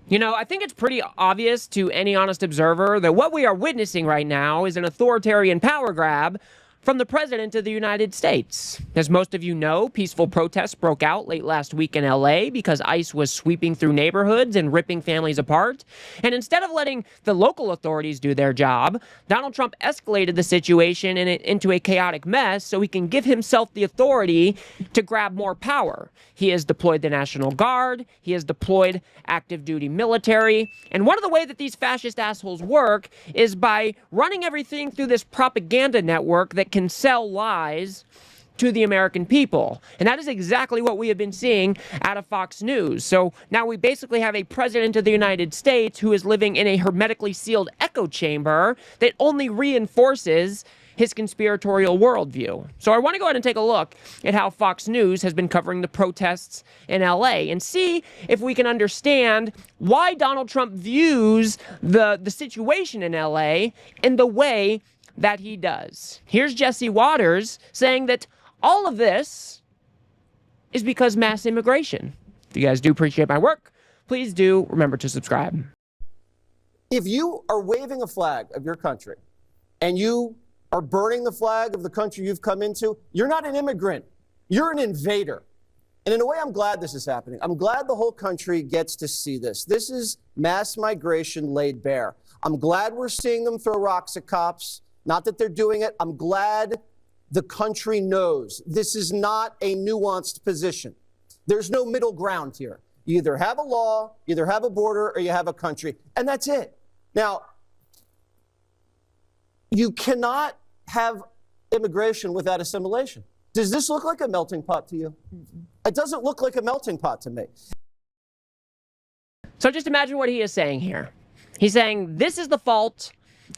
You know, I think it's pretty obvious to any honest observer that what we are witnessing right now is an authoritarian power grab from the President of the United States. As most of you know, peaceful protests broke out late last week in LA because ICE was sweeping through neighborhoods and ripping families apart. And instead of letting the local authorities do their job, Donald Trump escalated the situation into a chaotic mess so he can give himself the authority to grab more power. He has deployed the National Guard, he has deployed active duty military, and one of the ways that these fascist assholes work is by running everything through this propaganda network that can sell lies to the American people. And that is exactly what we have been seeing out of Fox News. So now we basically have a president of the United States who is living in a hermetically sealed echo chamber that only reinforces his conspiratorial worldview. So I want to go ahead and take a look at how Fox News has been covering the protests in LA and see if we can understand why Donald Trump views the situation in LA in the way that he does. Here's Jesse Waters saying that all of this is because mass immigration. If you guys do appreciate my work, please do remember to subscribe. If you are waving a flag of your country and you are burning the flag of the country you've come into, you're not an immigrant. You're an invader. And in a way, I'm glad this is happening. I'm glad the whole country gets to see this. This is mass migration laid bare. I'm glad we're seeing them throw rocks at cops. Not that they're doing it. I'm glad the country knows this is not a nuanced position. There's no middle ground here. You either have a law, you either have a border, or you have a country. And that's it. Now, you cannot have immigration without assimilation. Does this look like a melting pot to you? It doesn't look like a melting pot to me. So just imagine what he is saying here. He's saying this is the fault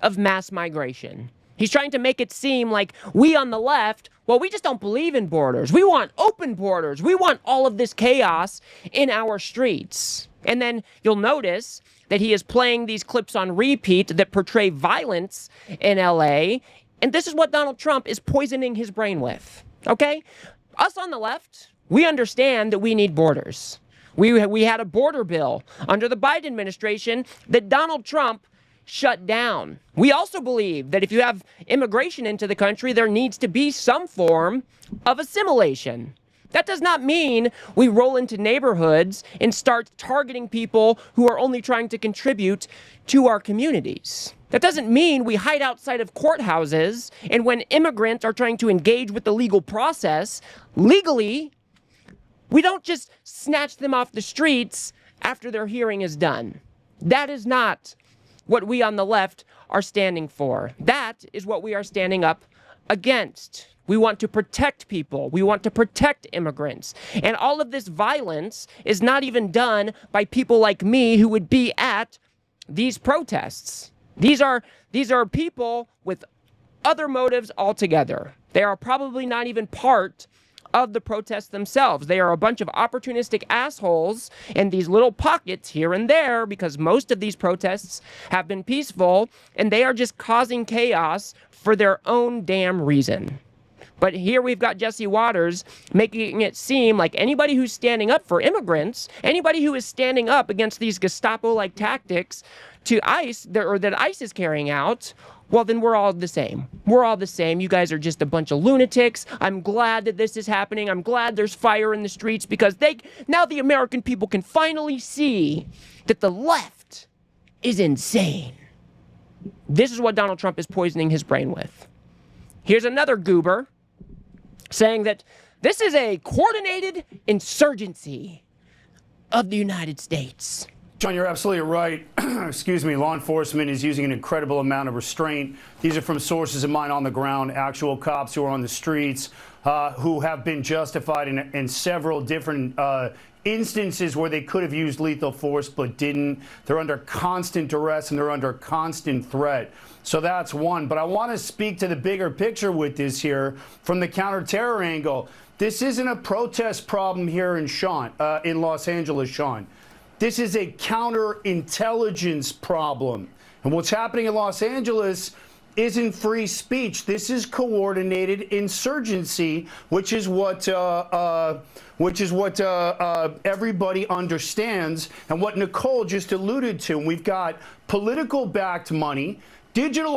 of mass migration. He's trying to make it seem like we on the left, well, we just don't believe in borders. We want open borders. We want all of this chaos in our streets. And then you'll notice that he is playing these clips on repeat that portray violence in LA. And this is what Donald Trump is poisoning his brain with. Okay? Us on the left, we understand that we need borders. We had a border bill under the Biden administration that Donald Trump shut down. We also believe that if you have immigration into the country, there needs to be some form of assimilation. That does not mean we roll into neighborhoods and start targeting people who are only trying to contribute to our communities. That doesn't mean we hide outside of courthouses and when immigrants are trying to engage with the legal process, legally, we don't just snatch them off the streets after their hearing is done. That is not what we on the left are standing for. That is what we are standing up against. We want to protect people. We want to protect immigrants. And all of this violence is not even done by people like me who would be at these protests. These are people with other motives altogether. They are probably not even part of the protests themselves. They are a bunch of opportunistic assholes in these little pockets here and there because most of these protests have been peaceful and they are just causing chaos for their own damn reason. But here we've got Jesse Waters making it seem like anybody who's standing up for immigrants, anybody who is standing up against these Gestapo-like tactics to ICE, or that ICE is carrying out, well, then we're all the same. We're all the same. You guys are just a bunch of lunatics. I'm glad that this is happening. I'm glad there's fire in the streets because now the American people can finally see that the left is insane. This is what Donald Trump is poisoning his brain with. Here's another goober saying that this is a coordinated insurgency of the United States. John, you're absolutely right. Excuse me. Law enforcement is using an incredible amount of restraint. These are from sources of mine on the ground, actual cops who are on the streets, who have been justified in several different instances where they could have used lethal force but didn't. They're under constant duress and they're under constant threat. So that's one. But I want to speak to the bigger picture with this here from the counterterror angle. This isn't a protest problem here in Los Angeles, Sean. This is a counterintelligence problem. And what's happening in Los Angeles isn't free speech. This is coordinated insurgency, which is what everybody understands, and what Nicole just alluded to. And we've got political-backed money, digital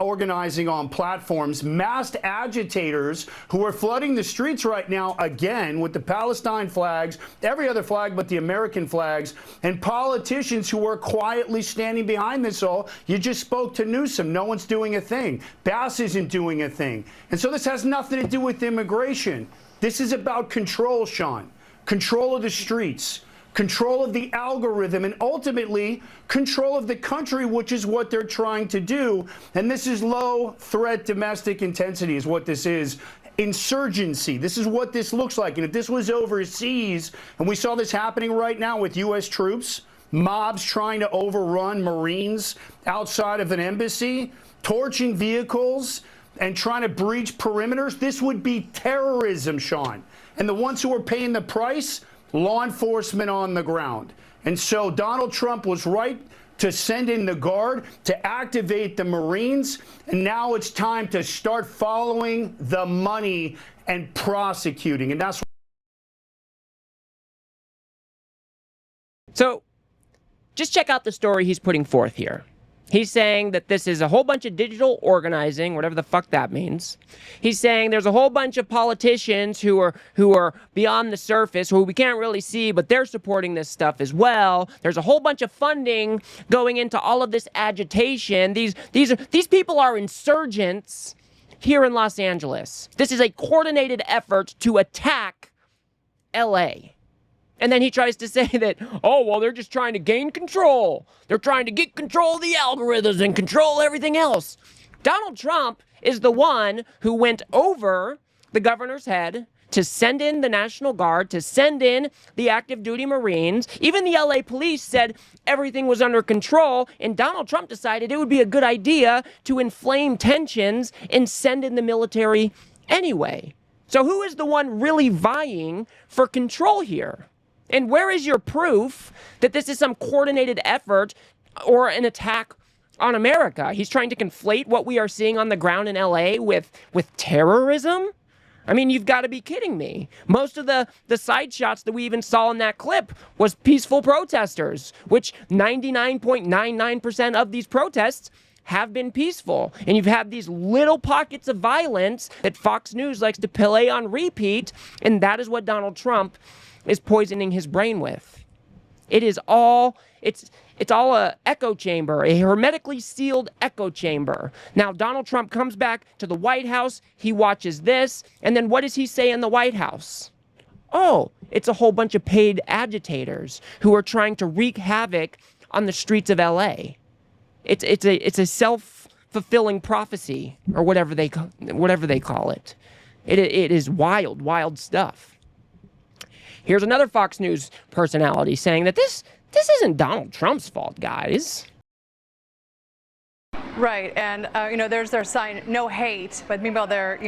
organizing on platforms, masked agitators who are flooding the streets right now again with the Palestine flags, every other flag but the American flags, and politicians who are quietly standing behind this all. You just spoke to Newsom. No one's doing a thing. Bass isn't doing a thing. And so this has nothing to do with immigration. This is about control, Sean. Control of the streets. Control of the algorithm, and ultimately control of the country, which is what they're trying to do. And this is low threat domestic intensity is what this is. Insurgency. This is what this looks like. And if this was overseas, and we saw this happening right now with U.S. troops, mobs trying to overrun Marines outside of an embassy, torching vehicles, and trying to breach perimeters, this would be terrorism, Sean. And the ones who are paying the price, law enforcement on the ground. And so Donald Trump was right to send in the Guard, to activate the Marines, and now it's time to start following the money and prosecuting. And that's So just check out the story he's putting forth here. He's saying that this is a whole bunch of digital organizing, whatever the fuck that means. He's saying there's a whole bunch of politicians who are beyond the surface, who we can't really see, but they're supporting this stuff as well. There's a whole bunch of funding going into all of this agitation. These people are insurgents here in Los Angeles. This is a coordinated effort to attack LA. And then he tries to say that, oh, well, they're just trying to gain control. They're trying to get control of the algorithms and control everything else. Donald Trump is the one who went over the governor's head to send in the National Guard, to send in the active duty Marines. Even the LA police said everything was under control, and Donald Trump decided it would be a good idea to inflame tensions and send in the military anyway. So who is the one really vying for control here? And where is your proof that this is some coordinated effort or an attack on America? He's trying to conflate what we are seeing on the ground in LA with terrorism? I mean, you've got to be kidding me. Most of the side shots that we even saw in that clip was peaceful protesters, which 99.99% of these protests have been peaceful. And you've had these little pockets of violence that Fox News likes to play on repeat, and that is what Donald Trump is poisoning his brain with. It's all a echo chamber, a hermetically sealed echo chamber. Now, Donald Trump comes back to the White House, he watches this, and then what does he say in the White House? Oh, it's a whole bunch of paid agitators who are trying to wreak havoc on the streets of LA. It's a self-fulfilling prophecy, or whatever they call it. It is wild stuff. Here's another Fox News personality saying that this isn't Donald Trump's fault, guys. Right, and there's their sign, no hate, but meanwhile they're,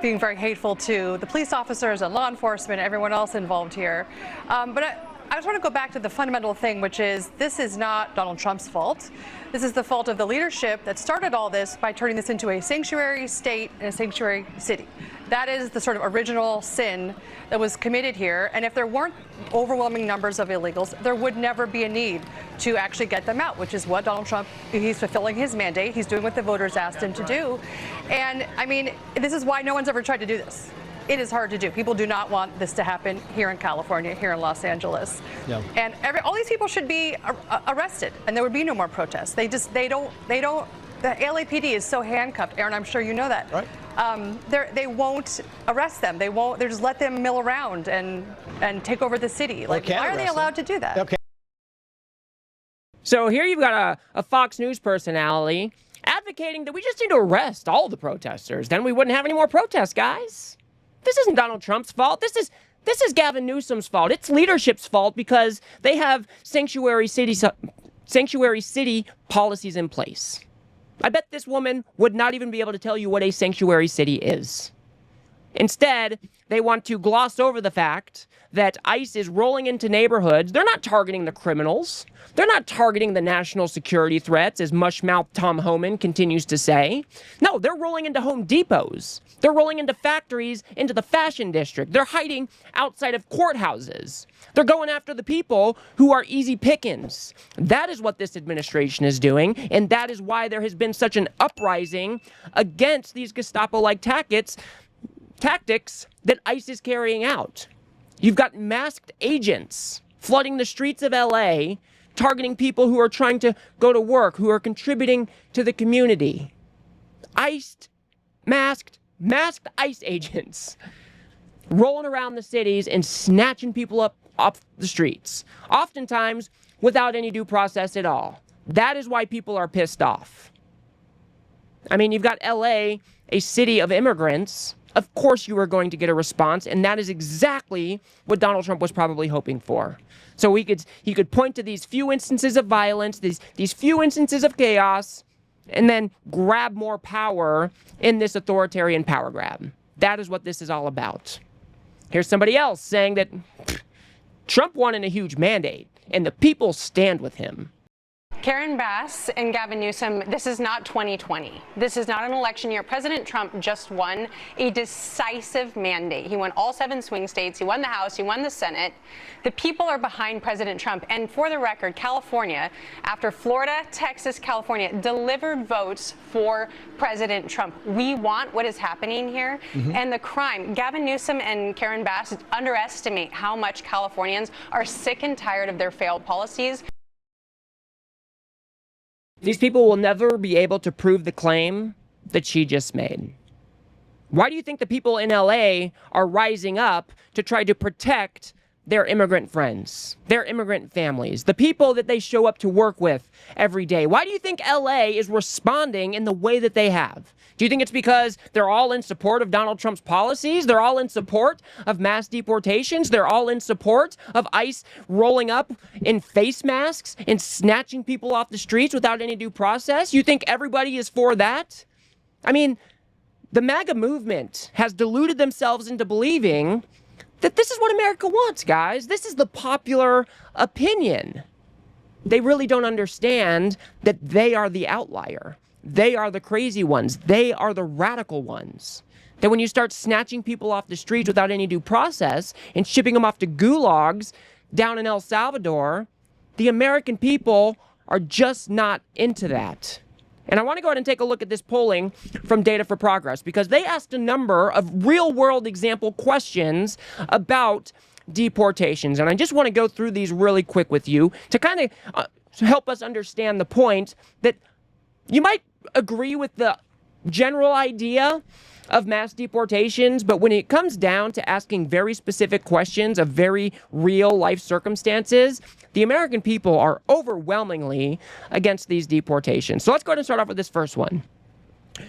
being very hateful to the police officers and law enforcement, everyone else involved here. But I just want to go back to the fundamental thing, which is this is not Donald Trump's fault. This is the fault of the leadership that started all this by turning this into a sanctuary state and a sanctuary city. That is the sort of original sin that was committed here. And if there weren't overwhelming numbers of illegals, there would never be a need to actually get them out, which is what Donald Trump, he's fulfilling his mandate. He's doing what the voters asked him to do. And I mean, this is why no one's ever tried to do this. It is hard to do. People do not want this to happen here in California, here in Los Angeles. Yeah. And all these people should be arrested, and there would be no more protests. They don't. The LAPD is so handcuffed, Aaron. I'm sure you know that. Right. They won't arrest them. They won't. They just let them mill around and take over the city. Like, why are they allowed to do that? Okay. So here you've got a Fox News personality advocating that we just need to arrest all the protesters. Then we wouldn't have any more protests, guys. This isn't Donald Trump's fault. This is Gavin Newsom's fault. It's leadership's fault because they have sanctuary city policies in place. I bet this woman would not even be able to tell you what a sanctuary city is. Instead, they want to gloss over the fact that ICE is rolling into neighborhoods. They're not targeting the criminals. They're not targeting the national security threats, as mushmouth Tom Homan continues to say. No, they're rolling into Home Depots. They're rolling into factories, into the fashion district. They're hiding outside of courthouses. They're going after the people who are easy pickings. That is what this administration is doing, and that is why there has been such an uprising against these Gestapo-like tactics that ICE is carrying out. You've got masked agents flooding the streets of LA, targeting people who are trying to go to work, who are contributing to the community. Masked ICE agents rolling around the cities and snatching people up off the streets, oftentimes without any due process at all. That is why people are pissed off. I mean, you've got LA, a city of immigrants. Of course you are going to get a response, and that is exactly what Donald Trump was probably hoping for. So he could point to these few instances of violence, these few instances of chaos, and then grab more power in this authoritarian power grab. That is what this is all about. Here's somebody else saying that Trump won in a huge mandate, and the people stand with him. Karen Bass and Gavin Newsom, this is not 2020. This is not an election year. President Trump just won a decisive mandate. He won all 7 swing states. He won the House. He won the Senate. The people are behind President Trump. And for the record, California, after Florida, Texas, California, delivered votes for President Trump. We want what is happening here. And the crime. Gavin Newsom and Karen Bass underestimate how much Californians are sick and tired of their failed policies. These people will never be able to prove the claim that she just made. Why do you think the people in LA are rising up to try to protect their immigrant friends, their immigrant families, the people that they show up to work with every day? Why do you think LA is responding in the way that they have? Do you think it's because they're all in support of Donald Trump's policies? They're all in support of mass deportations? They're all in support of ICE rolling up in face masks and snatching people off the streets without any due process? You think everybody is for that? I mean, the MAGA movement has deluded themselves into believing that this is what America wants, guys. This is the popular opinion. They really don't understand that they are the outlier. They are the crazy ones. They are the radical ones. That when you start snatching people off the streets without any due process and shipping them off to gulags down in El Salvador, the American people are just not into that. And I want to go ahead and take a look at this polling from Data for Progress, because they asked a number of real-world example questions about deportations. And I just want to go through these really quick with you to kind of help us understand the point that you might agree with the general idea of mass deportations, but when it comes down to asking very specific questions of very real life circumstances, the American people are overwhelmingly against these deportations. So let's go ahead and start off with this first one.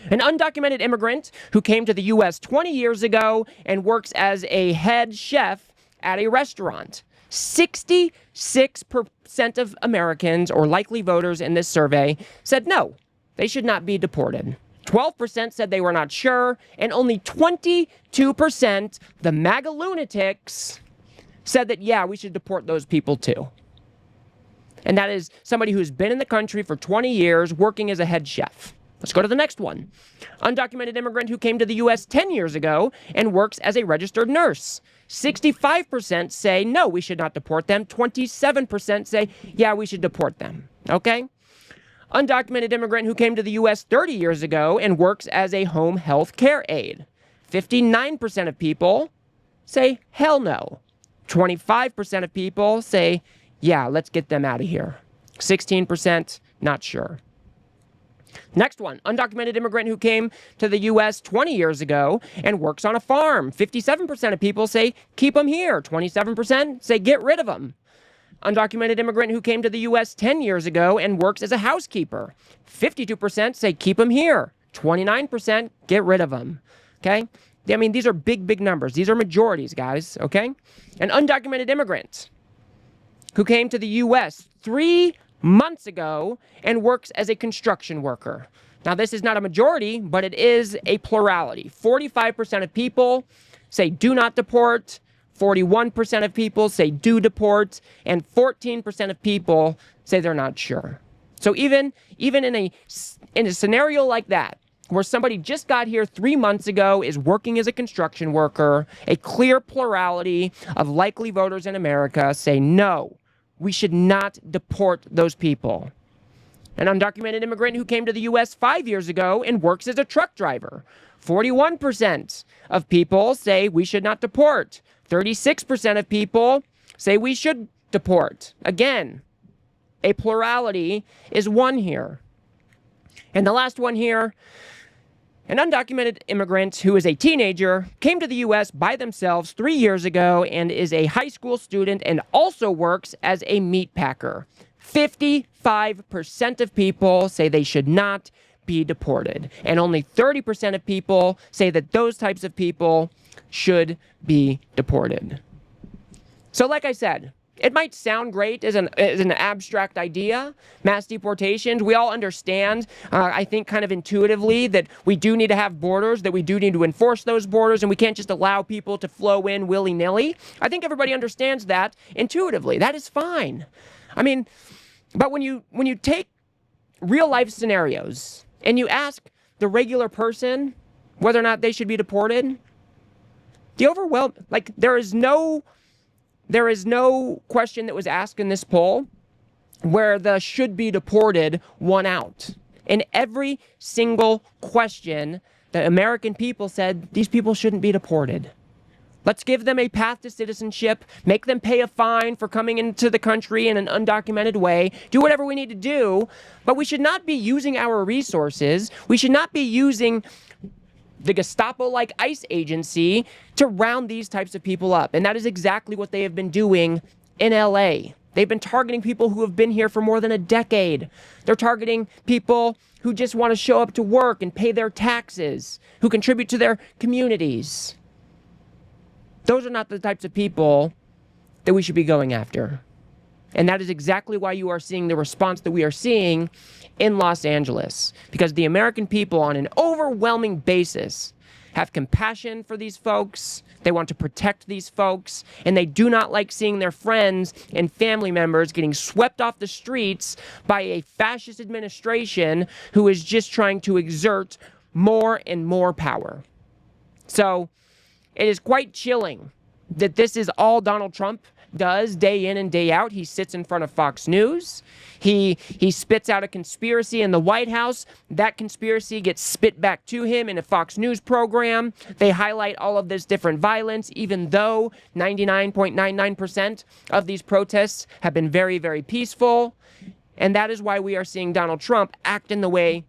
An undocumented immigrant who came to the U.S. 20 years ago and works as a head chef at a restaurant. 66% of Americans, or likely voters in this survey, said no, they should not be deported. 12% said they were not sure, and only 22%, the MAGA lunatics, said that, yeah, we should deport those people too. And that is somebody who's been in the country for 20 years working as a head chef. Let's go to the next one. Undocumented immigrant who came to the U.S. 10 years ago and works as a registered nurse. 65% say, no, we should not deport them. 27% say, yeah, we should deport them. Okay? Undocumented immigrant who came to the U.S. 30 years ago and works as a home health care aide. 59% of people say, hell no. 25% of people say, yeah, let's get them out of here. 16%, not sure. Next one, undocumented immigrant who came to the U.S. 20 years ago and works on a farm. 57% of people say, keep them here. 27% say, get rid of them. Undocumented immigrant who came to the U.S. 10 years ago and works as a housekeeper. 52% say, keep them here. 29%, get rid of them. Okay? I mean, these are big, big numbers. These are majorities, guys. Okay? An undocumented immigrant who came to the U.S. 3 months ago and works as a construction worker. Now, this is not a majority, but it is a plurality. 45% of people say do not deport, 41% of people say do deport, and 14% of people say they're not sure. So even in a scenario like that, where somebody just got here 3 months ago, is working as a construction worker, a clear plurality of likely voters in America say no, we should not deport those people. An undocumented immigrant who came to the U.S. 5 years ago and works as a truck driver. 41% of people say we should not deport. 36% of people say we should deport. Again, a plurality is won here. And the last one here, an undocumented immigrant who is a teenager came to the U.S. by themselves 3 years ago and is a high school student and also works as a meat packer. 55% of people say they should not be deported, and only 30% of people say that those types of people should be deported. So like I said, it might sound great as an abstract idea, mass deportations. We all understand, I think kind of intuitively, that we do need to have borders, that we do need to enforce those borders, and we can't just allow people to flow in willy-nilly. I think everybody understands that intuitively. That is fine. I mean, but when you take real-life scenarios and you ask the regular person whether or not they should be deported, there is no question that was asked in this poll where the should be deported won out. In every single question, the American people said these people shouldn't be deported. Let's give them a path to citizenship, make them pay a fine for coming into the country in an undocumented way, do whatever we need to do, but we should not be using our resources, we should not be using the Gestapo-like ICE agency to round these types of people up. And that is exactly what they have been doing in LA. They've been targeting people who have been here for more than a decade. They're targeting people who just want to show up to work and pay their taxes, who contribute to their communities. Those are not the types of people that we should be going after. And that is exactly why you are seeing the response that we are seeing in Los Angeles. Because the American people, on an overwhelming basis, have compassion for these folks. They want to protect these folks. And they do not like seeing their friends and family members getting swept off the streets by a fascist administration who is just trying to exert more and more power. So it is quite chilling that this is all Donald Trump does day in and day out. He sits in front of Fox News. He spits out a conspiracy in the White House. That conspiracy gets spit back to him in a Fox News program. They highlight all of this different violence, even though 99.99% of these protests have been very, very peaceful. And that is why we are seeing Donald Trump act in the way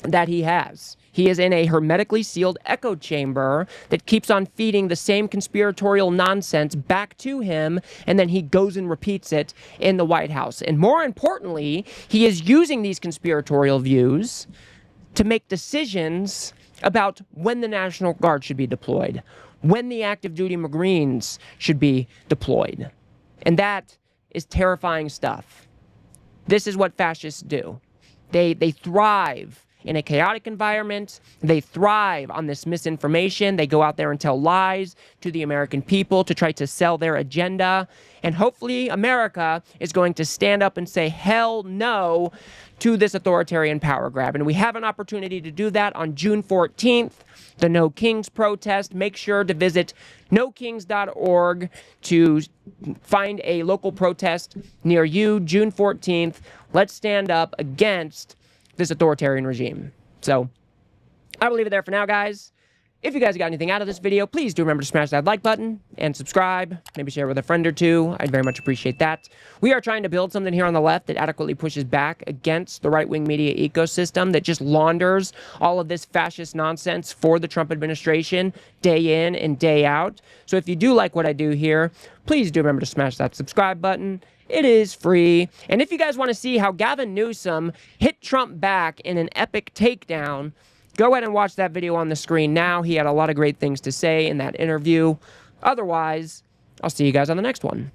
that he has. He is in a hermetically sealed echo chamber that keeps on feeding the same conspiratorial nonsense back to him, and then he goes and repeats it in the White House. And more importantly, he is using these conspiratorial views to make decisions about when the National Guard should be deployed, when the active duty Marines should be deployed. And that is terrifying stuff. This is what fascists do. They thrive in a chaotic environment. They thrive on this misinformation. They go out there and tell lies to the American people to try to sell their agenda. And hopefully America is going to stand up and say, hell no to this authoritarian power grab. And we have an opportunity to do that on June 14th, the No Kings protest. Make sure to visit nokings.org to find a local protest near you, June 14th. Let's stand up against this authoritarian regime. So I will leave it there for now, guys. If you guys got anything out of this video, please do remember to smash that like button and subscribe. Maybe share with a friend or two. I'd very much appreciate that. We are trying to build something here on the left that adequately pushes back against the right-wing media ecosystem that just launders all of this fascist nonsense for the Trump administration day in and day out. So if you do like what I do here, please do remember to smash that subscribe button. It is free. And if you guys want to see how Gavin Newsom hit Trump back in an epic takedown, go ahead and watch that video on the screen now. He had a lot of great things to say in that interview. Otherwise, I'll see you guys on the next one.